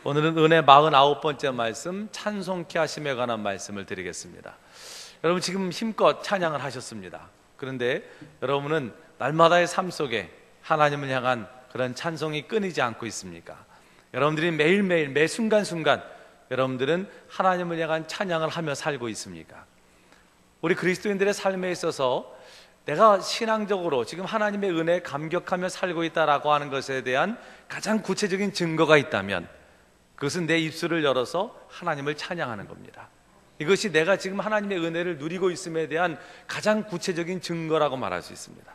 오늘은 은혜 49번째 말씀 찬송케 하심에 관한 말씀을 드리겠습니다. 여러분 지금 힘껏 찬양을 하셨습니다. 그런데 여러분은 날마다의 삶 속에 하나님을 향한 그런 찬송이 끊이지 않고 있습니까? 여러분들이 매일매일 매 순간순간 여러분들은 하나님을 향한 찬양을 하며 살고 있습니까? 우리 그리스도인들의 삶에 있어서 내가 신앙적으로 지금 하나님의 은혜에 감격하며 살고 있다라고 하는 것에 대한 가장 구체적인 증거가 있다면 그것은 내 입술을 열어서 하나님을 찬양하는 겁니다. 이것이 내가 지금 하나님의 은혜를 누리고 있음에 대한 가장 구체적인 증거라고 말할 수 있습니다.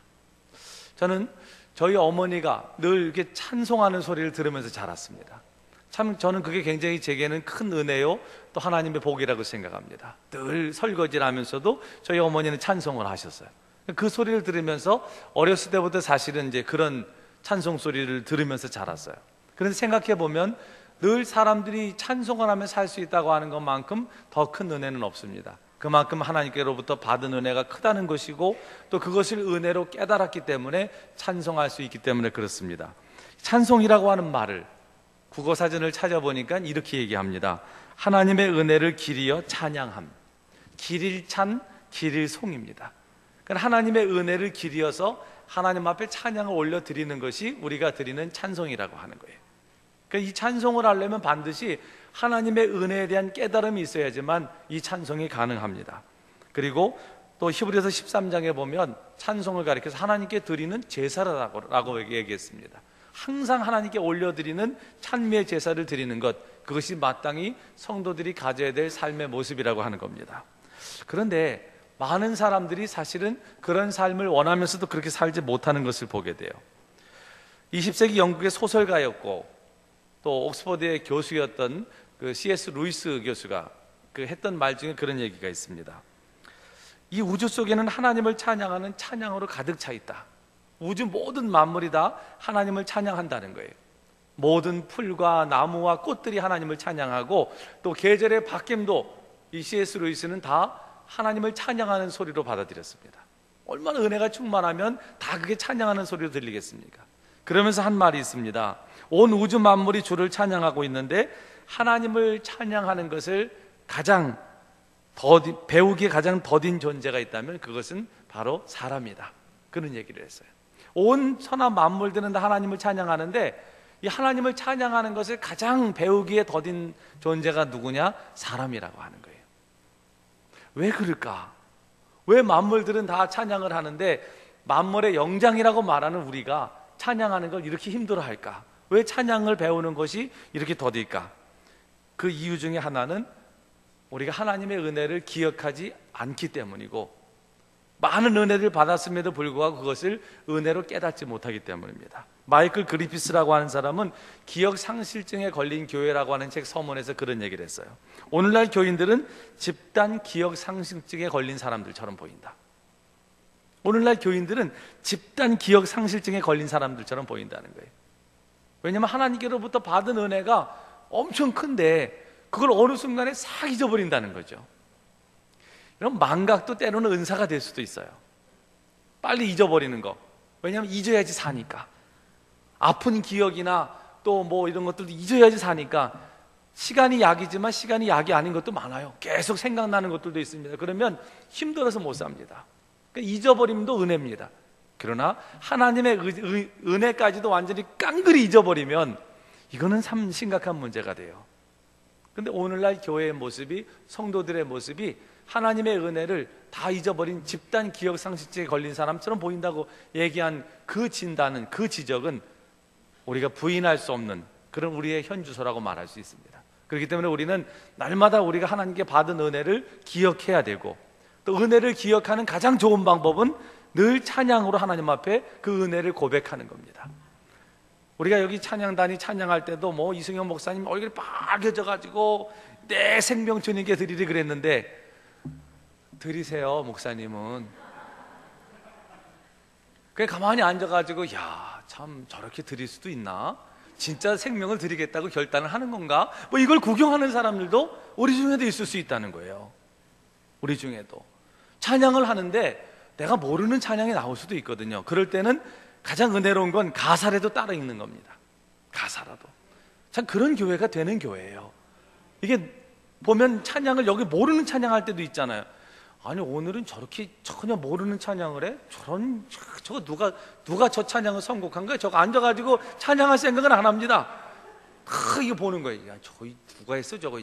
저는 저희 어머니가 늘 이렇게 찬송하는 소리를 들으면서 자랐습니다. 참 저는 그게 굉장히 제게는 큰 은혜요 또 하나님의 복이라고 생각합니다. 늘 설거지를 하면서도 저희 어머니는 찬송을 하셨어요. 그 소리를 들으면서 어렸을 때부터 사실은 이제 그런 찬송 소리를 들으면서 자랐어요. 그런데 생각해 보면 늘 사람들이 찬송을 하며 살 수 있다고 하는 것만큼 더 큰 은혜는 없습니다. 그만큼 하나님께로부터 받은 은혜가 크다는 것이고 또 그것을 은혜로 깨달았기 때문에 찬송할 수 있기 때문에 그렇습니다. 찬송이라고 하는 말을 국어사전을 찾아보니까 이렇게 얘기합니다. 하나님의 은혜를 길이어 찬양함. 길일찬 길일송입니다. 그러니까 하나님의 은혜를 길이어서 하나님 앞에 찬양을 올려드리는 것이 우리가 드리는 찬송이라고 하는 거예요. 그러니까 이 찬송을 하려면 반드시 하나님의 은혜에 대한 깨달음이 있어야지만 이 찬송이 가능합니다. 그리고 또 히브리서 13장에 보면 찬송을 가리켜서 하나님께 드리는 제사라고 얘기했습니다. 항상 하나님께 올려드리는 찬미의 제사를 드리는 것, 그것이 마땅히 성도들이 가져야 될 삶의 모습이라고 하는 겁니다. 그런데 많은 사람들이 사실은 그런 삶을 원하면서도 그렇게 살지 못하는 것을 보게 돼요. 20세기 영국의 소설가였고 또 옥스퍼드의 교수였던 그 C.S. 루이스 교수가 그 했던 말 중에 그런 얘기가 있습니다. 이 우주 속에는 하나님을 찬양하는 찬양으로 가득 차 있다. 우주 모든 만물이 다 하나님을 찬양한다는 거예요. 모든 풀과 나무와 꽃들이 하나님을 찬양하고 또 계절의 바뀜도 이 C.S. 루이스는 다 하나님을 찬양하는 소리로 받아들였습니다. 얼마나 은혜가 충만하면 다 그게 찬양하는 소리로 들리겠습니까? 그러면서 한 말이 있습니다. 온 우주 만물이 주를 찬양하고 있는데 하나님을 찬양하는 것을 가장 배우기에 가장 더딘 존재가 있다면 그것은 바로 사람이다. 그런 얘기를 했어요. 온 천하 만물들은 다 하나님을 찬양하는데 이 하나님을 찬양하는 것을 가장 배우기에 더딘 존재가 누구냐? 사람이라고 하는 거예요. 왜 그럴까? 왜 만물들은 다 찬양을 하는데 만물의 영장이라고 말하는 우리가 찬양하는 걸 이렇게 힘들어할까? 왜 찬양을 배우는 것이 이렇게 더딜까? 그 이유 중에 하나는 우리가 하나님의 은혜를 기억하지 않기 때문이고 많은 은혜를 받았음에도 불구하고 그것을 은혜로 깨닫지 못하기 때문입니다. 마이클 그리피스라고 하는 사람은 기억상실증에 걸린 교회라고 하는 책 서문에서 그런 얘기를 했어요. 오늘날 교인들은 집단 기억상실증에 걸린 사람들처럼 보인다. 오늘날 교인들은 집단 기억상실증에 걸린 사람들처럼 보인다는 거예요. 왜냐하면 하나님께로부터 받은 은혜가 엄청 큰데 그걸 어느 순간에 싹 잊어버린다는 거죠. 이런 망각도 때로는 은사가 될 수도 있어요. 빨리 잊어버리는 거. 왜냐하면 잊어야지 사니까. 아픈 기억이나 또 뭐 이런 것들도 잊어야지 사니까 시간이 약이지만 시간이 약이 아닌 것도 많아요. 계속 생각나는 것들도 있습니다. 그러면 힘들어서 못 삽니다. 그러니까 잊어버림도 은혜입니다. 그러나 하나님의 은혜까지도 완전히 깡그리 잊어버리면 이거는 참 심각한 문제가 돼요. 그런데 오늘날 교회의 모습이, 성도들의 모습이 하나님의 은혜를 다 잊어버린 집단 기억상실증에 걸린 사람처럼 보인다고 얘기한 그 진단은, 그 지적은 우리가 부인할 수 없는 그런 우리의 현주소라고 말할 수 있습니다. 그렇기 때문에 우리는 날마다 우리가 하나님께 받은 은혜를 기억해야 되고 또 은혜를 기억하는 가장 좋은 방법은 늘 찬양으로 하나님 앞에 그 은혜를 고백하는 겁니다. 우리가 여기 찬양단이 찬양할 때도 뭐 이승영 목사님 얼굴이 빨개져가지고 내 생명 주님께 드리리 그랬는데 드리세요. 목사님은 그냥 가만히 앉아가지고 야 참 저렇게 드릴 수도 있나? 진짜 생명을 드리겠다고 결단을 하는 건가? 뭐 이걸 구경하는 사람들도 우리 중에도 있을 수 있다는 거예요. 우리 중에도 찬양을 하는데 내가 모르는 찬양이 나올 수도 있거든요. 그럴 때는 가장 은혜로운 건 가사라도 따라 읽는 겁니다. 가사라도 참 그런 교회가 되는 교회예요. 이게 보면 찬양을 여기 모르는 찬양할 때도 있잖아요. 아니 오늘은 저렇게 전혀 모르는 찬양을 해? 저거 누가 저 찬양을 선곡한 거야? 저거 앉아가지고 찬양할 생각은 안 합니다. 이거 보는 거예요. 야, 저거 누가 했어 저거.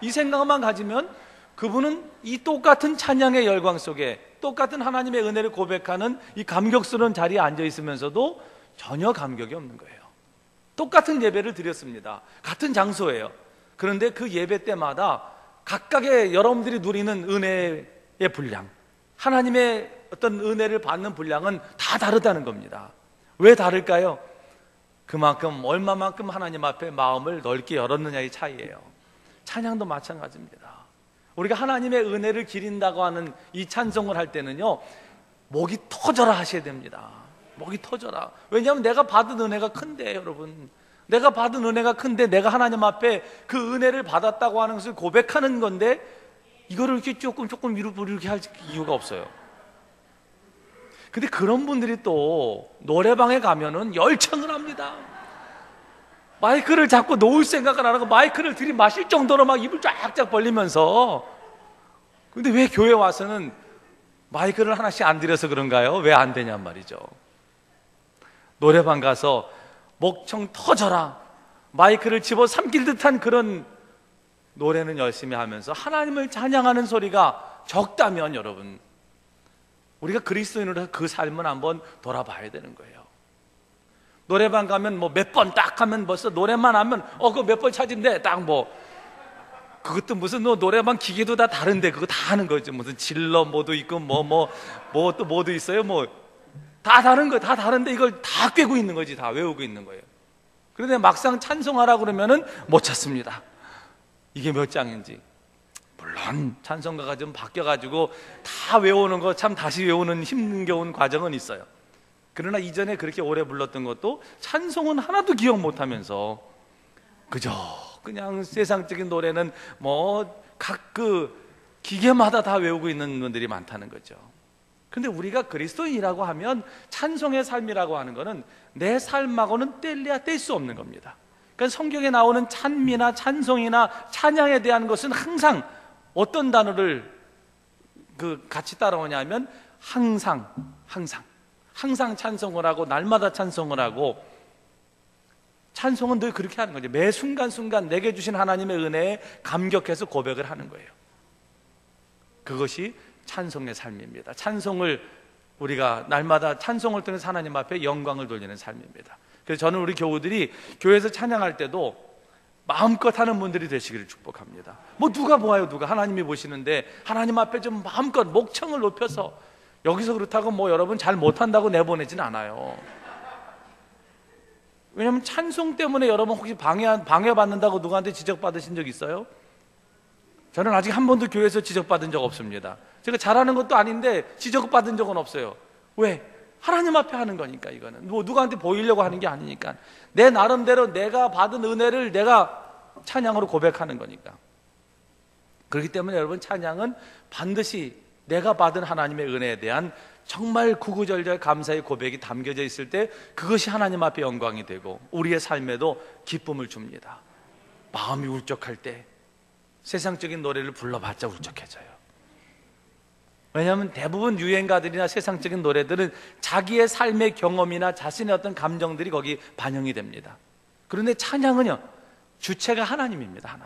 이 생각만 가지면 그분은 이 똑같은 찬양의 열광 속에 똑같은 하나님의 은혜를 고백하는 이 감격스러운 자리에 앉아 있으면서도 전혀 감격이 없는 거예요. 똑같은 예배를 드렸습니다. 같은 장소예요. 그런데 그 예배 때마다 각각의 여러분들이 누리는 은혜의 분량, 하나님의 어떤 은혜를 받는 분량은 다 다르다는 겁니다. 왜 다를까요? 그만큼 얼마만큼 하나님 앞에 마음을 넓게 열었느냐의 차이예요. 찬양도 마찬가지입니다. 우리가 하나님의 은혜를 기린다고 하는 이 찬송을 할 때는요, 목이 터져라 하셔야 됩니다. 목이 터져라. 왜냐하면 내가 받은 은혜가 큰데, 여러분. 내가 받은 은혜가 큰데 내가 하나님 앞에 그 은혜를 받았다고 하는 것을 고백하는 건데 이거를 이렇게 조금 위로 이렇게 할 이유가 없어요. 근데 그런 분들이 또 노래방에 가면은 열창을 합니다. 마이크를 잡고 놓을 생각을 안 하고 마이크를 들이마실 정도로 막 입을 쫙쫙 벌리면서. 근데 왜 교회 와서는 마이크를 하나씩 안 들여서 그런가요? 왜 안 되냔 말이죠. 노래방 가서 목청 터져라 마이크를 집어 삼킬 듯한 그런 노래는 열심히 하면서 하나님을 찬양하는 소리가 적다면 여러분, 우리가 그리스도인으로서 그 삶을 한번 돌아봐야 되는 거예요. 노래방 가면 뭐 몇 번 딱 하면 벌써 노래만 하면 그거 몇 번 찾은데 딱 뭐 그것도 무슨 노래방 기계도 다 다른데 그거 다 하는 거죠. 무슨 질러 모드 있고 뭐 또 모드 있어요. 뭐 다 다른 거, 다 다른데 이걸 다 꿰고 있는 거지, 다 외우고 있는 거예요. 그런데 막상 찬송하라 그러면은 못 찾습니다. 이게 몇 장인지. 물론 찬송가가 좀 바뀌어가지고 다 외우는 거 참 다시 외우는 힘겨운 과정은 있어요. 그러나 이전에 그렇게 오래 불렀던 것도 찬송은 하나도 기억 못하면서 그저 그냥 세상적인 노래는 뭐 각 그 기계마다 다 외우고 있는 분들이 많다는 거죠. 근데 우리가 그리스도인이라고 하면 찬송의 삶이라고 하는 것은 내 삶하고는 뗄래야 뗄 수 없는 겁니다. 그러니까 성경에 나오는 찬미나 찬송이나 찬양에 대한 것은 항상 어떤 단어를 같이 따라오냐면 항상 찬송을 하고 날마다 찬송을 하고, 찬송은 늘 그렇게 하는 거죠. 매 순간순간 내게 주신 하나님의 은혜에 감격해서 고백을 하는 거예요. 그것이 찬송의 삶입니다. 찬송을 우리가 날마다 찬송을 통해서 하나님 앞에 영광을 돌리는 삶입니다. 그래서 저는 우리 교우들이 교회에서 찬양할 때도 마음껏 하는 분들이 되시기를 축복합니다. 뭐 누가 보아요, 누가 하나님이 보시는데 하나님 앞에 좀 마음껏 목청을 높여서, 여기서 그렇다고 뭐 여러분 잘 못한다고 내보내진 않아요. 왜냐하면 찬송 때문에 여러분 혹시 방해받는다고 누구한테 지적받으신 적 있어요? 저는 아직 한 번도 교회에서 지적받은 적 없습니다. 제가 잘하는 것도 아닌데 지적받은 적은 없어요. 왜? 하나님 앞에 하는 거니까. 이거는 뭐 누구한테 보이려고 하는 게 아니니까 내 나름대로 내가 받은 은혜를 내가 찬양으로 고백하는 거니까. 그렇기 때문에 여러분, 찬양은 반드시 내가 받은 하나님의 은혜에 대한 정말 구구절절 감사의 고백이 담겨져 있을 때 그것이 하나님 앞에 영광이 되고 우리의 삶에도 기쁨을 줍니다. 마음이 울적할 때 세상적인 노래를 불러봤자 울적해져요. 왜냐하면 대부분 유행가들이나 세상적인 노래들은 자기의 삶의 경험이나 자신의 어떤 감정들이 거기 반영이 됩니다. 그런데 찬양은요, 주체가 하나님입니다.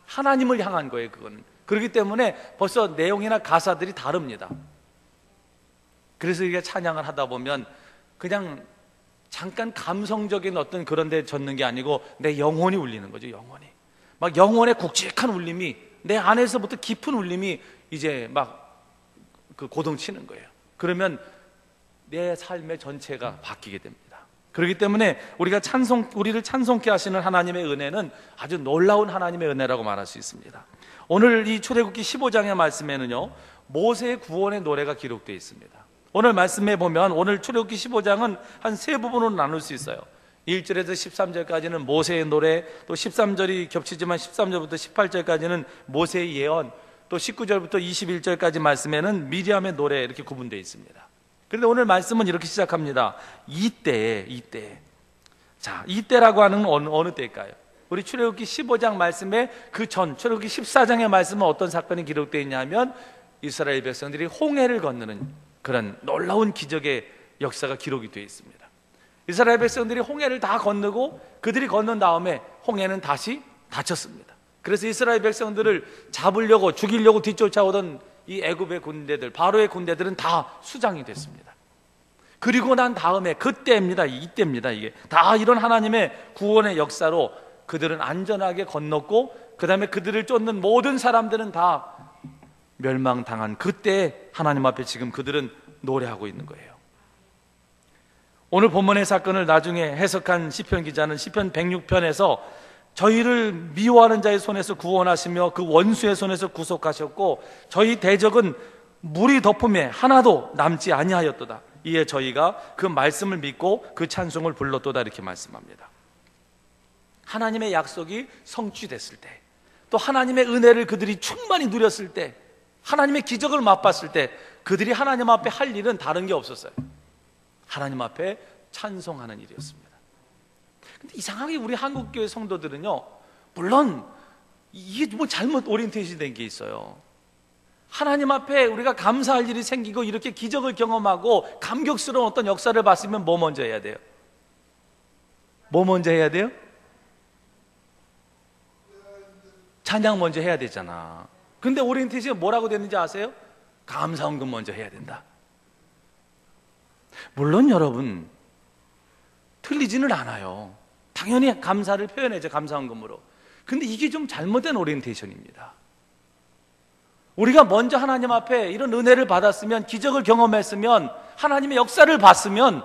하나님을 향한 거예요. 그거는. 그렇기 때문에 벌써 내용이나 가사들이 다릅니다. 그래서 이게 찬양을 하다 보면 그냥 잠깐 감성적인 어떤 그런 데 젖는 게 아니고 내 영혼이 울리는 거죠. 영혼이 막 영혼의 굵직한 울림이, 내 안에서부터 깊은 울림이 이제 막 그 고동치는 거예요. 그러면 내 삶의 전체가 바뀌게 됩니다. 그렇기 때문에 우리를 찬송케 하시는 하나님의 은혜는 아주 놀라운 하나님의 은혜라고 말할 수 있습니다. 오늘 이 출애굽기 15장의 말씀에는요, 모세의 구원의 노래가 기록되어 있습니다. 오늘 말씀에 보면 오늘 출애굽기 15장은 한 세 부분으로 나눌 수 있어요. 1절에서 13절까지는 모세의 노래, 또 13절이 겹치지만 13절부터 18절까지는 모세의 예언, 또 19절부터 21절까지 말씀에는 미리암의 노래, 이렇게 구분되어 있습니다. 그런데 오늘 말씀은 이렇게 시작합니다. 이때에 자, 이때라고 하는 건 어느 때일까요? 우리 출애굽기 15장 말씀에 그 전 출애굽기 14장의 말씀은 어떤 사건이 기록되어 있냐면 이스라엘 백성들이 홍해를 건너는 그런 놀라운 기적의 역사가 기록이 되어 있습니다. 이스라엘 백성들이 홍해를 다 건너고 그들이 건넌 다음에 홍해는 다시 닫혔습니다. 그래서 이스라엘 백성들을 잡으려고 죽이려고 뒤쫓아오던 이 애굽의 군대들, 바로의 군대들은 다 수장이 됐습니다. 그리고 난 다음에 그때입니다. 이때입니다. 이게 다 이런 하나님의 구원의 역사로 그들은 안전하게 건넜고 그 다음에 그들을 쫓는 모든 사람들은 다 멸망당한 그때 하나님 앞에 지금 그들은 노래하고 있는 거예요. 오늘 본문의 사건을 나중에 해석한 시편 기자는 시편 106편에서 저희를 미워하는 자의 손에서 구원하시며 그 원수의 손에서 구속하셨고 저희 대적은 물이 덮음에 하나도 남지 아니하였도다. 이에 저희가 그 말씀을 믿고 그 찬송을 불렀도다 이렇게 말씀합니다. 하나님의 약속이 성취됐을 때, 또 하나님의 은혜를 그들이 충만히 누렸을 때, 하나님의 기적을 맛봤을 때 그들이 하나님 앞에 할 일은 다른 게 없었어요. 하나님 앞에 찬송하는 일이었습니다. 근데 이상하게 우리 한국교회 성도들은요, 물론 이게 뭐 잘못 오리엔테이션 된 게 있어요. 하나님 앞에 우리가 감사할 일이 생기고 이렇게 기적을 경험하고 감격스러운 어떤 역사를 봤으면 뭐 먼저 해야 돼요? 뭐 먼저 해야 돼요? 찬양 먼저 해야 되잖아. 근데 오리엔테이션이 뭐라고 됐는지 아세요? 감사헌금 먼저 해야 된다. 물론 여러분 틀리지는 않아요. 당연히 감사를 표현해야죠, 감사헌금으로. 근데 이게 좀 잘못된 오리엔테이션입니다. 우리가 먼저 하나님 앞에 이런 은혜를 받았으면, 기적을 경험했으면, 하나님의 역사를 봤으면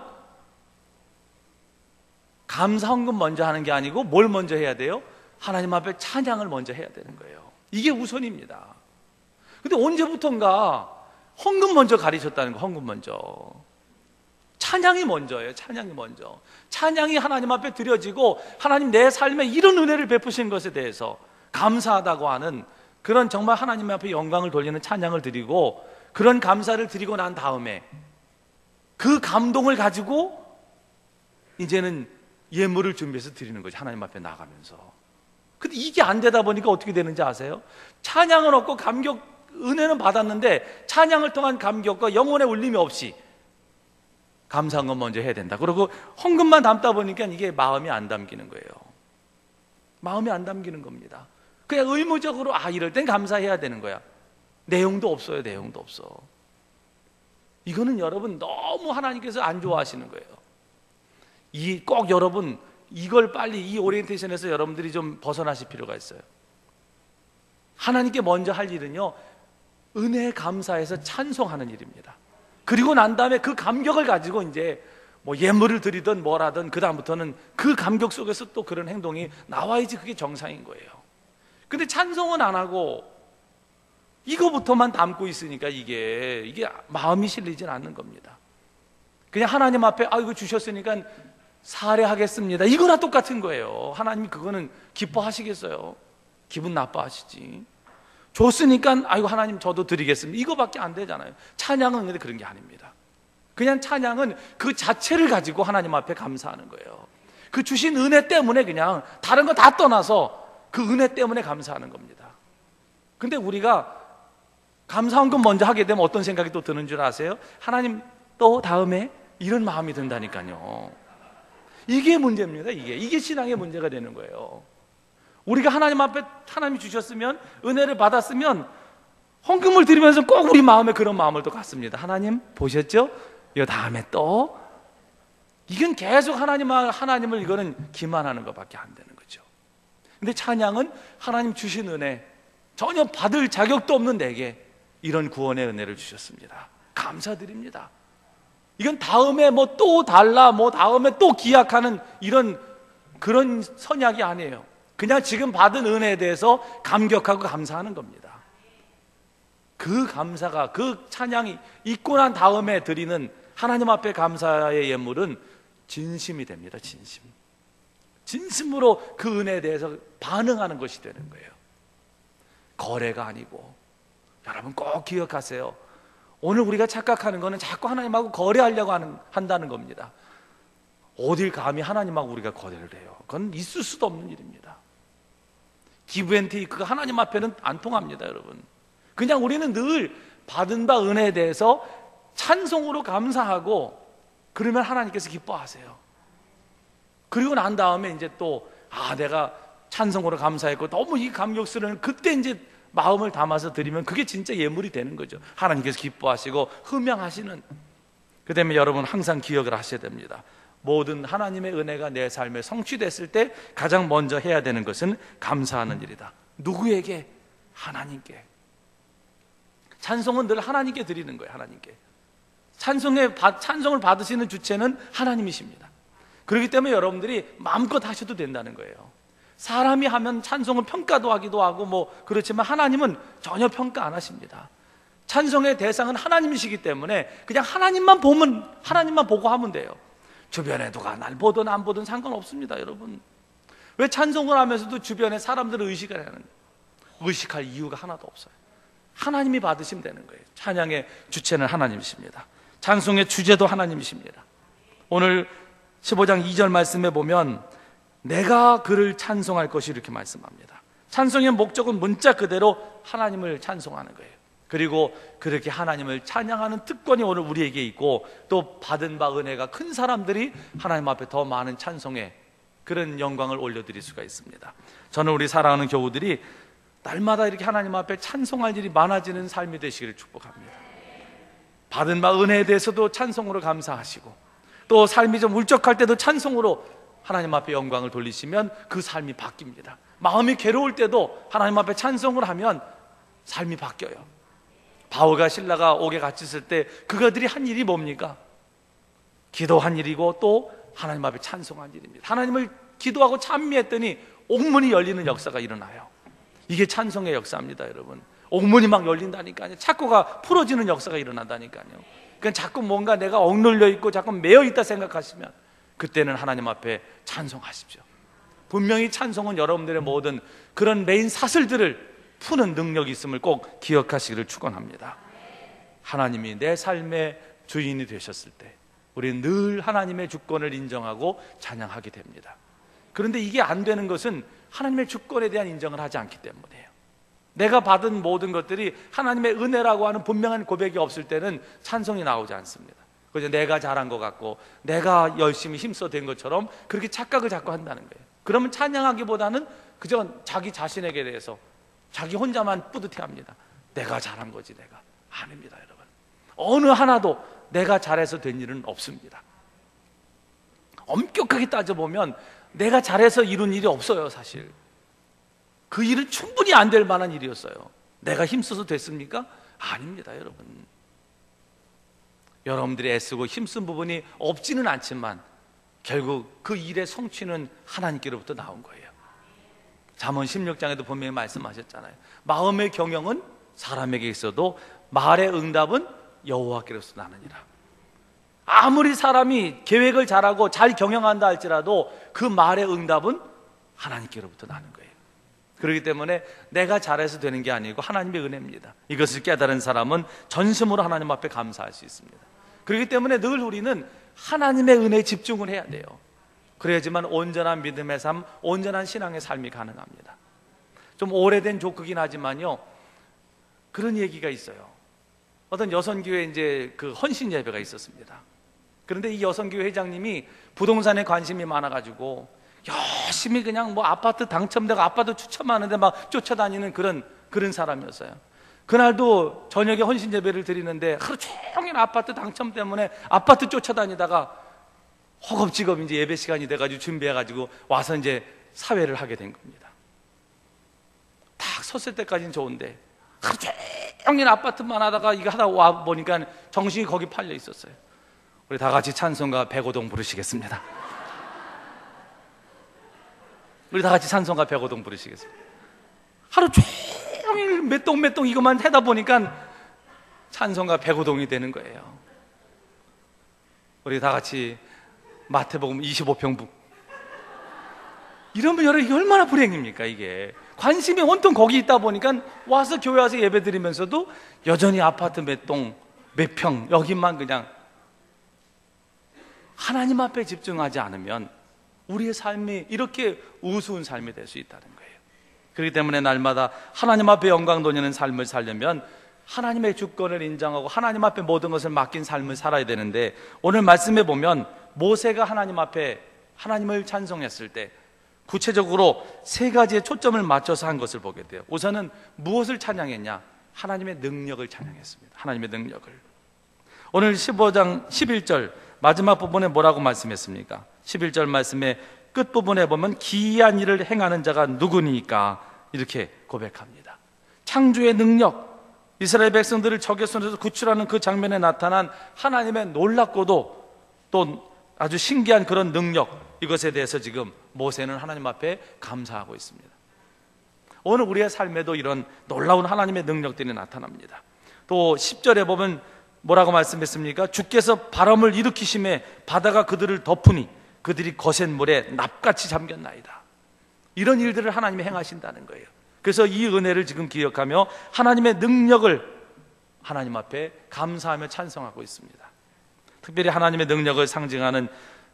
감사헌금 먼저 하는 게 아니고 뭘 먼저 해야 돼요? 하나님 앞에 찬양을 먼저 해야 되는 거예요. 이게 우선입니다. 근데 언제부턴가 헌금 먼저 가리셨다는 거, 헌금 먼저. 찬양이 먼저예요. 찬양이 먼저. 찬양이 하나님 앞에 드려지고 하나님 내 삶에 이런 은혜를 베푸신 것에 대해서 감사하다고 하는 그런 정말 하나님 앞에 영광을 돌리는 찬양을 드리고, 그런 감사를 드리고 난 다음에 그 감동을 가지고 이제는 예물을 준비해서 드리는 거죠. 하나님 앞에 나가면서. 근데 이게 안 되다 보니까 어떻게 되는지 아세요? 찬양은 없고 감격, 은혜는 받았는데 찬양을 통한 감격과 영혼의 울림이 없이 감사한 건 먼저 해야 된다. 그리고 헌금만 담다 보니까 이게 마음이 안 담기는 거예요. 마음이 안 담기는 겁니다. 그냥 의무적으로 이럴 땐 감사해야 되는 거야. 내용도 없어요. 내용도 없어. 이거는 여러분 너무 하나님께서 안 좋아하시는 거예요. 꼭 여러분 이걸 빨리 이 오리엔테이션에서 여러분들이 좀 벗어나실 필요가 있어요. 하나님께 먼저 할 일은요, 은혜 감사해서 찬송하는 일입니다. 그리고 난 다음에 그 감격을 가지고 이제 뭐 예물을 드리든 뭐라든 그 다음부터는 그 감격 속에서 또 그런 행동이 나와야지 그게 정상인 거예요. 근데 찬송은 안 하고 이거부터만 담고 있으니까 이게 마음이 실리진 않는 겁니다. 그냥 하나님 앞에 이거 주셨으니까 살해하겠습니다, 이거나 똑같은 거예요. 하나님이 그거는 기뻐하시겠어요? 기분 나빠하시지. 줬으니까 아이고 하나님 저도 드리겠습니다, 이거밖에 안 되잖아요. 찬양은 근데 그런 게 아닙니다. 그냥 찬양은 그 자체를 가지고 하나님 앞에 감사하는 거예요. 그 주신 은혜 때문에, 그냥 다른 거 다 떠나서 그 은혜 때문에 감사하는 겁니다. 근데 우리가 감사헌금 먼저 하게 되면 어떤 생각이 또 드는 줄 아세요? 하나님 또 다음에 이런 마음이 든다니까요. 이게 문제입니다. 이게 신앙의 문제가 되는 거예요. 우리가 하나님 앞에 하나님이 주셨으면, 은혜를 받았으면 헌금을 드리면서 꼭 우리 마음에 그런 마음을 또 갖습니다. 하나님 보셨죠? 이 다음에 또. 이건 계속 하나님을 이거는 기만하는 것밖에 안 되는 거죠. 근데 찬양은 하나님 주신 은혜, 전혀 받을 자격도 없는 내게 이런 구원의 은혜를 주셨습니다, 감사드립니다. 이건 다음에 뭐 또 달라, 뭐 다음에 또 기약하는 그런 선약이 아니에요. 그냥 지금 받은 은혜에 대해서 감격하고 감사하는 겁니다. 그 감사가, 그 찬양이 있고 난 다음에 드리는 하나님 앞에 감사의 예물은 진심이 됩니다. 진심으로 그 은혜에 대해서 반응하는 것이 되는 거예요. 거래가 아니고. 여러분 꼭 기억하세요. 오늘 우리가 착각하는 거는 자꾸 하나님하고 거래하려고 한다는 겁니다. 어딜 감히 하나님하고 우리가 거래를 해요? 그건 있을 수도 없는 일입니다. 기브앤테이크가 하나님 앞에는 안 통합니다, 여러분. 그냥 우리는 늘 받은 바 은혜에 대해서 찬송으로 감사하고, 그러면 하나님께서 기뻐하세요. 그리고 난 다음에 이제 또 내가 찬송으로 감사했고 너무 이 감격스러운, 그때 이제 마음을 담아서 드리면 그게 진짜 예물이 되는 거죠. 하나님께서 기뻐하시고 흠양하시는. 그 때문에 여러분 항상 기억을 하셔야 됩니다. 모든 하나님의 은혜가 내 삶에 성취됐을 때 가장 먼저 해야 되는 것은 감사하는 일이다. 누구에게? 하나님께. 찬송은 늘 하나님께 드리는 거예요. 하나님께. 찬송을 받으시는 주체는 하나님이십니다. 그렇기 때문에 여러분들이 마음껏 하셔도 된다는 거예요. 사람이 하면 찬송은 평가도 하기도 하고 그렇지만 하나님은 전혀 평가 안 하십니다. 찬송의 대상은 하나님이시기 때문에 그냥 하나님만 보고 하면 돼요. 주변에 누가 날 보든 안 보든 상관없습니다, 여러분. 왜 찬송을 하면서도 주변에 사람들을 의식할 이유가 하나도 없어요. 하나님이 받으시면 되는 거예요. 찬양의 주체는 하나님이십니다. 찬송의 주제도 하나님이십니다. 오늘 15장 2절 말씀에 보면 내가 그를 찬송할 것이 이렇게 말씀합니다. 찬송의 목적은 문자 그대로 하나님을 찬송하는 거예요. 그리고 그렇게 하나님을 찬양하는 특권이 오늘 우리에게 있고, 또 받은 바 은혜가 큰 사람들이 하나님 앞에 더 많은 찬송에 그런 영광을 올려드릴 수가 있습니다. 저는 우리 사랑하는 교우들이 날마다 이렇게 하나님 앞에 찬송할 일이 많아지는 삶이 되시기를 축복합니다. 받은 바 은혜에 대해서도 찬송으로 감사하시고, 또 삶이 좀 울적할 때도 찬송으로 하나님 앞에 영광을 돌리시면 그 삶이 바뀝니다. 마음이 괴로울 때도 하나님 앞에 찬송을 하면 삶이 바뀌어요. 바울과 실라가 옥에 갇혔을 때 그가들이 한 일이 뭡니까? 기도한 일이고 또 하나님 앞에 찬송한 일입니다. 하나님을 기도하고 찬미했더니 옥문이 열리는 역사가 일어나요. 이게 찬송의 역사입니다, 여러분. 옥문이 막 열린다니까요. 착고가 풀어지는 역사가 일어난다니까요. 그러니까 자꾸 뭔가 내가 억눌려 있고 자꾸 매여 있다 생각하시면 그때는 하나님 앞에 찬송하십시오. 분명히 찬송은 여러분들의 모든 그런 메인 사슬들을 푸는 능력이 있음을 꼭 기억하시기를 축원합니다. 하나님이 내 삶의 주인이 되셨을 때 우리는 늘 하나님의 주권을 인정하고 찬양하게 됩니다. 그런데 이게 안 되는 것은 하나님의 주권에 대한 인정을 하지 않기 때문이에요. 내가 받은 모든 것들이 하나님의 은혜라고 하는 분명한 고백이 없을 때는 찬송이 나오지 않습니다. 그저 내가 잘한 것 같고 내가 열심히 힘써 된 것처럼 그렇게 착각을 자꾸 한다는 거예요. 그러면 찬양하기보다는 그저 자기 자신에게 대해서 자기 혼자만 뿌듯해합니다. 내가 잘한 거지 내가. 아닙니다, 여러분. 어느 하나도 내가 잘해서 된 일은 없습니다. 엄격하게 따져보면 내가 잘해서 이룬 일이 없어요, 사실. 그 일은 충분히 안 될 만한 일이었어요. 내가 힘써서 됐습니까? 아닙니다, 여러분. 여러분들이 애쓰고 힘쓴 부분이 없지는 않지만 결국 그 일의 성취는 하나님께로부터 나온 거예요. 잠언 16장에도 분명히 말씀하셨잖아요. 마음의 경영은 사람에게 있어도 말의 응답은 여호와께로서 나느니라. 아무리 사람이 계획을 잘하고 잘 경영한다 할지라도 그 말의 응답은 하나님께로부터 나는 거예요. 그렇기 때문에 내가 잘해서 되는 게 아니고 하나님의 은혜입니다. 이것을 깨달은 사람은 전심으로 하나님 앞에 감사할 수 있습니다. 그렇기 때문에 늘 우리는 하나님의 은혜에 집중을 해야 돼요. 그래야지만 온전한 믿음의 삶, 온전한 신앙의 삶이 가능합니다. 좀 오래된 조크긴 하지만요, 그런 얘기가 있어요. 어떤 여선교회 이제 그 헌신 예배가 있었습니다. 그런데 이 여선교회 회장님이 부동산에 관심이 많아가지고 열심히 그냥 아파트 당첨되고 아파트 추첨하는데 막 쫓아다니는 그런 사람이었어요. 그날도 저녁에 헌신 예배를 드리는데 하루 종일 아파트 당첨 때문에 아파트 쫓아다니다가 허겁지겁 이제 예배 시간이 돼가지고 준비해가지고 와서 이제 사회를 하게 된 겁니다. 딱 섰을 때까지는 좋은데 하루 종일 아파트만 하다가 이거 하다 와 보니까 정신이 거기 팔려 있었어요. 우리 다 같이 찬송가 백오동 부르시겠습니다. 우리 다 같이 찬송가 백오동 부르시겠습니다. 하루 종일 몇 동 이것만 하다 보니까 찬송가 백오동이 되는 거예요. 우리 다 같이 마태복음 25평 이러면 여러분 이게 얼마나 불행입니까? 이게 관심이 온통 거기 있다 보니까 와서 교회 와서 예배 드리면서도 여전히 아파트 몇 동 몇 평 여기만 그냥 하나님 앞에 집중하지 않으면 우리의 삶이 이렇게 우스운 삶이 될 수 있다는 거예요. 그렇기 때문에 날마다 하나님 앞에 영광 돌리는 삶을 살려면 하나님의 주권을 인정하고 하나님 앞에 모든 것을 맡긴 삶을 살아야 되는데, 오늘 말씀에 보면 모세가 하나님 앞에 하나님을 찬송했을 때 구체적으로 세 가지의 초점을 맞춰서 한 것을 보게 돼요. 우선은 무엇을 찬양했냐? 하나님의 능력을 찬양했습니다. 하나님의 능력을. 오늘 15장 11절 마지막 부분에 뭐라고 말씀했습니까? 11절 말씀의 끝부분에 보면 기이한 일을 행하는 자가 누구니까 이렇게 고백합니다. 창조의 능력, 이스라엘 백성들을 적의 손에서 구출하는 그 장면에 나타난 하나님의 놀랍고도 또 아주 신기한 그런 능력, 이것에 대해서 지금 모세는 하나님 앞에 감사하고 있습니다. 오늘 우리의 삶에도 이런 놀라운 하나님의 능력들이 나타납니다. 또 10절에 보면 뭐라고 말씀했습니까? 주께서 바람을 일으키심에 바다가 그들을 덮으니 그들이 거센 물에 납같이 잠겼나이다. 이런 일들을 하나님이 행하신다는 거예요. 그래서 이 은혜를 지금 기억하며 하나님의 능력을 하나님 앞에 감사하며 찬송하고 있습니다. 특별히 하나님의 능력을 상징하는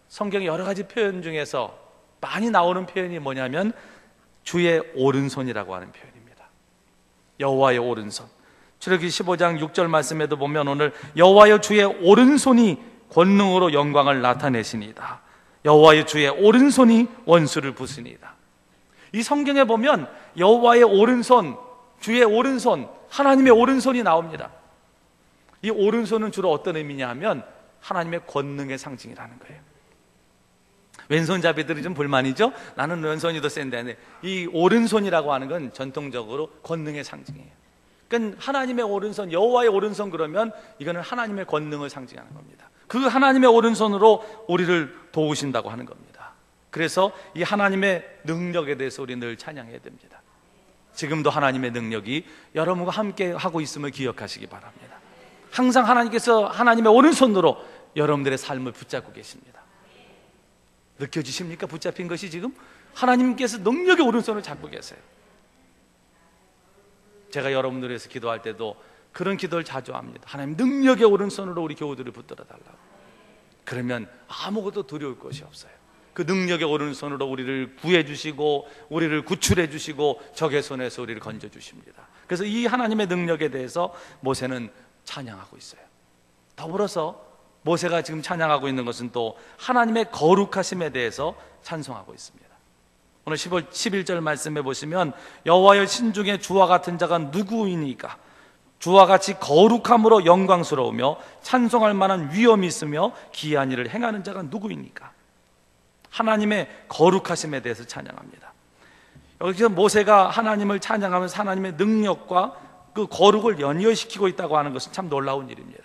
성경의 여러 가지 표현 중에서 많이 나오는 표현이 뭐냐면 주의 오른손이라고 하는 표현입니다. 여호와의 오른손. 출애굽기 15장 6절 말씀에도 보면 오늘 여호와여 주의 오른손이 권능으로 영광을 나타내시니이다. 여호와의 주의 오른손이 원수를 부수니이다. 이 성경에 보면 여호와의 오른손, 주의 오른손, 하나님의 오른손이 나옵니다. 이 오른손은 주로 어떤 의미냐 하면 하나님의 권능의 상징이라는 거예요. 왼손잡이들이 좀 불만이죠? 나는 왼손이 더 센데. 이 오른손이라고 하는 건 전통적으로 권능의 상징이에요. 그러니까 하나님의 오른손, 여호와의 오른손 그러면 이거는 하나님의 권능을 상징하는 겁니다. 그 하나님의 오른손으로 우리를 도우신다고 하는 겁니다. 그래서 이 하나님의 능력에 대해서 우리 늘 찬양해야 됩니다. 지금도 하나님의 능력이 여러분과 함께 하고 있음을 기억하시기 바랍니다. 항상 하나님께서 하나님의 오른손으로 여러분들의 삶을 붙잡고 계십니다. 느껴지십니까? 붙잡힌 것이 지금 하나님께서 능력의 오른손을 잡고 계세요. 제가 여러분들 위해서 기도할 때도 그런 기도를 자주 합니다. 하나님 능력의 오른손으로 우리 교우들을 붙들어 달라고. 그러면 아무것도 두려울 것이 없어요. 그 능력의 오른손으로 우리를 구해주시고 우리를 구출해주시고 적의 손에서 우리를 건져주십니다. 그래서 이 하나님의 능력에 대해서 모세는 찬양하고 있어요. 더불어서 모세가 지금 찬양하고 있는 것은 또 하나님의 거룩하심에 대해서 찬송하고 있습니다. 오늘 11절 말씀해 보시면 여호와여 신중에 주와 같은 자가 누구이니까? 주와 같이 거룩함으로 영광스러우며 찬송할 만한 위엄이 있으며 기이한 일을 행하는 자가 누구이니까? 하나님의 거룩하심에 대해서 찬양합니다. 여기서 모세가 하나님을 찬양하면서 하나님의 능력과 그 거룩을 연결시키고 있다고 하는 것은 참 놀라운 일입니다.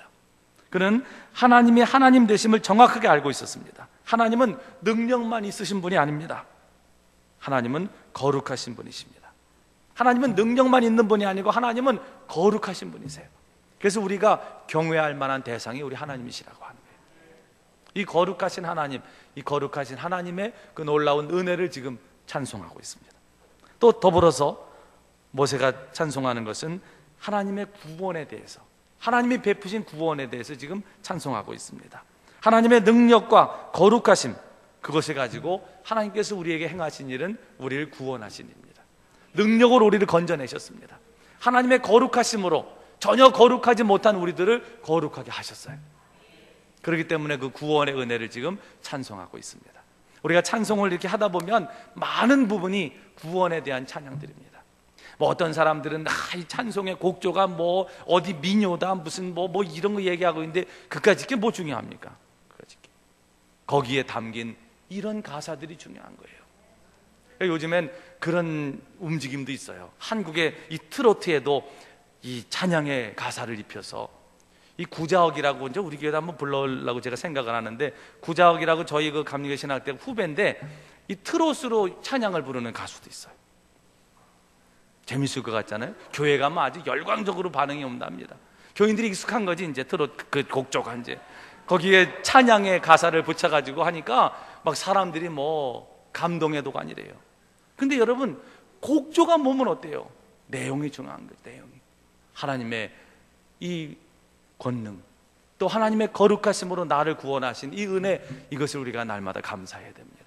그는 하나님이 하나님 되심을 정확하게 알고 있었습니다. 하나님은 능력만 있으신 분이 아닙니다. 하나님은 거룩하신 분이십니다. 하나님은 능력만 있는 분이 아니고 하나님은 거룩하신 분이세요. 그래서 우리가 경외할 만한 대상이 우리 하나님이시라고 하는 거예요. 이 거룩하신 하나님, 이 거룩하신 하나님의 그 놀라운 은혜를 지금 찬송하고 있습니다. 또 더불어서 모세가 찬송하는 것은 하나님의 구원에 대해서, 하나님이 베푸신 구원에 대해서 지금 찬송하고 있습니다. 하나님의 능력과 거룩하심, 그것을 가지고 하나님께서 우리에게 행하신 일은 우리를 구원하신 일입니다. 능력으로 우리를 건져내셨습니다. 하나님의 거룩하심으로 전혀 거룩하지 못한 우리들을 거룩하게 하셨어요. 그렇기 때문에 그 구원의 은혜를 지금 찬송하고 있습니다. 우리가 찬송을 이렇게 하다 보면 많은 부분이 구원에 대한 찬양들입니다. 뭐 어떤 사람들은 이 찬송의 곡조가 뭐 어디 민요다 무슨 뭐 이런 거 얘기하고 있는데 그까짓 게 뭐 중요합니까? 거기에 담긴 이런 가사들이 중요한 거예요. 요즘엔 그런 움직임도 있어요. 한국의 이 트로트에도 이 찬양의 가사를 입혀서 이 구자욱이라고 이제 우리 교회도 한번 불러오려고 제가 생각을 하는데, 구자욱이라고 저희 그 감리교 신학대 후배인데 이 트로트로 찬양을 부르는 가수도 있어요. 재밌을 것 같잖아요. 교회 가면 아주 열광적으로 반응이 온답니다. 교인들이 익숙한 거지 이제 트로트 그 곡조가 이제 거기에 찬양의 가사를 붙여가지고 하니까 막 사람들이 뭐 감동의 도가니래요. 근데 여러분 곡조가 뭐면 어때요? 내용이 중요한 거예요. 내용이 하나님의 이 권능, 또 하나님의 거룩하심으로 나를 구원하신 이 은혜, 이것을 우리가 날마다 감사해야 됩니다.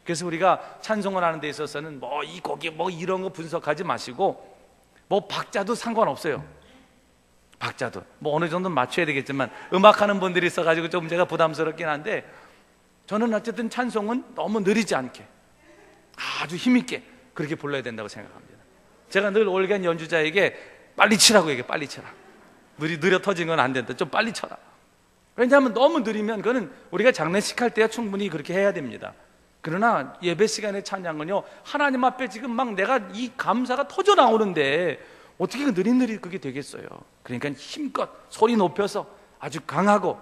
그래서 우리가 찬송을 하는 데 있어서는 뭐 이 곡이 뭐 이런 거 분석하지 마시고, 뭐 박자도 상관없어요. 박자도 뭐 어느 정도는 맞춰야 되겠지만, 음악하는 분들이 있어가지고 좀 제가 부담스럽긴 한데, 저는 어쨌든 찬송은 너무 느리지 않게 아주 힘있게 그렇게 불러야 된다고 생각합니다. 제가 늘 올간 연주자에게 빨리 치라고 얘기해. 빨리 쳐라. 느려 터진 건 안 된다. 좀 빨리 쳐라. 왜냐하면 너무 느리면 그거는 우리가 장례식 할 때야 충분히 그렇게 해야 됩니다. 그러나 예배 시간의 찬양은요, 하나님 앞에 지금 막 내가 이 감사가 터져 나오는데 어떻게 그 느릿느릿 그게 되겠어요. 그러니까 힘껏 소리 높여서 아주 강하고,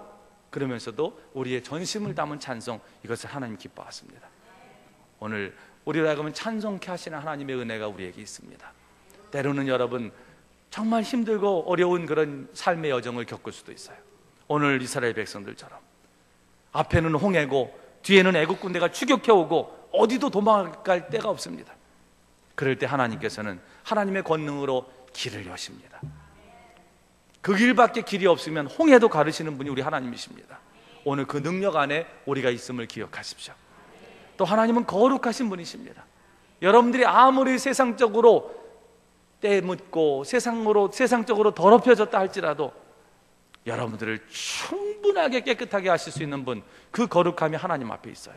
그러면서도 우리의 전심을 담은 찬송, 이것을 하나님 기뻐하십니다. 오늘 우리로 하여금 찬송케 하시는 하나님의 은혜가 우리에게 있습니다. 때로는 여러분 정말 힘들고 어려운 그런 삶의 여정을 겪을 수도 있어요. 오늘 이스라엘 백성들처럼 앞에는 홍해고 뒤에는 애국 군대가 추격해오고 어디도 도망갈 데가 없습니다. 그럴 때 하나님께서는 하나님의 권능으로 길을 여십니다. 그 길밖에 길이 없으면 홍해도 가르시는 분이 우리 하나님이십니다. 오늘 그 능력 안에 우리가 있음을 기억하십시오. 또 하나님은 거룩하신 분이십니다. 여러분들이 아무리 세상적으로 때묻고 세상적으로 더럽혀졌다 할지라도 여러분들을 충분하게 깨끗하게 하실 수 있는 분, 그 거룩함이 하나님 앞에 있어요.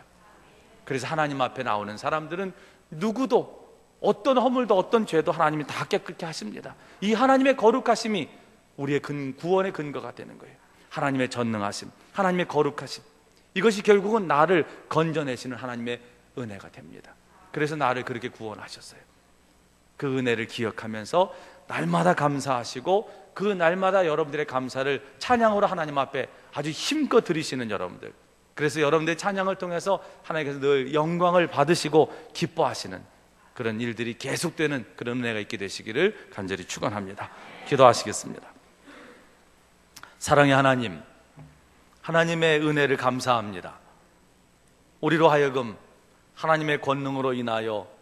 그래서 하나님 앞에 나오는 사람들은 누구도 어떤 허물도 어떤 죄도 하나님이 다 깨끗게 하십니다. 이 하나님의 거룩하심이 우리의 구원의 근거가 되는 거예요. 하나님의 전능하심, 하나님의 거룩하심, 이것이 결국은 나를 건져내시는 하나님의 은혜가 됩니다. 그래서 나를 그렇게 구원하셨어요. 그 은혜를 기억하면서 날마다 감사하시고, 그 날마다 여러분들의 감사를 찬양으로 하나님 앞에 아주 힘껏 드리시는 여러분들, 그래서 여러분들의 찬양을 통해서 하나님께서 늘 영광을 받으시고 기뻐하시는 그런 일들이 계속되는 그런 은혜가 있게 되시기를 간절히 축원합니다. 기도하시겠습니다. 사랑의 하나님, 하나님의 은혜를 감사합니다. 우리로 하여금 하나님의 권능으로 인하여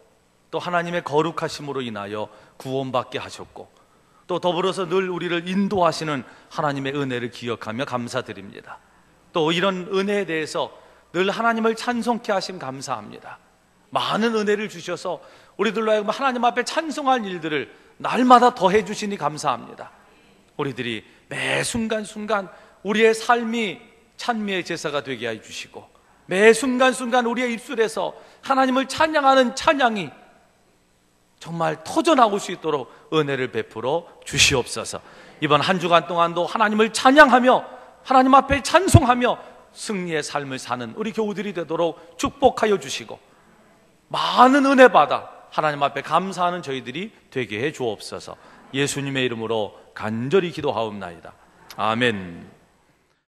또 하나님의 거룩하심으로 인하여 구원받게 하셨고, 또 더불어서 늘 우리를 인도하시는 하나님의 은혜를 기억하며 감사드립니다. 또 이런 은혜에 대해서 늘 하나님을 찬송케 하심 감사합니다. 많은 은혜를 주셔서 우리들로 하여금 하나님 앞에 찬송할 일들을 날마다 더해 주시니 감사합니다. 우리들이 매 순간순간 우리의 삶이 찬미의 제사가 되게 해 주시고, 매 순간순간 우리의 입술에서 하나님을 찬양하는 찬양이 정말 터져나올 수 있도록 은혜를 베풀어 주시옵소서. 이번 한 주간 동안도 하나님을 찬양하며 하나님 앞에 찬송하며 승리의 삶을 사는 우리 교우들이 되도록 축복하여 주시고, 많은 은혜 받아 하나님 앞에 감사하는 저희들이 되게 해 주옵소서. 예수님의 이름으로 간절히 기도하옵나이다. 아멘.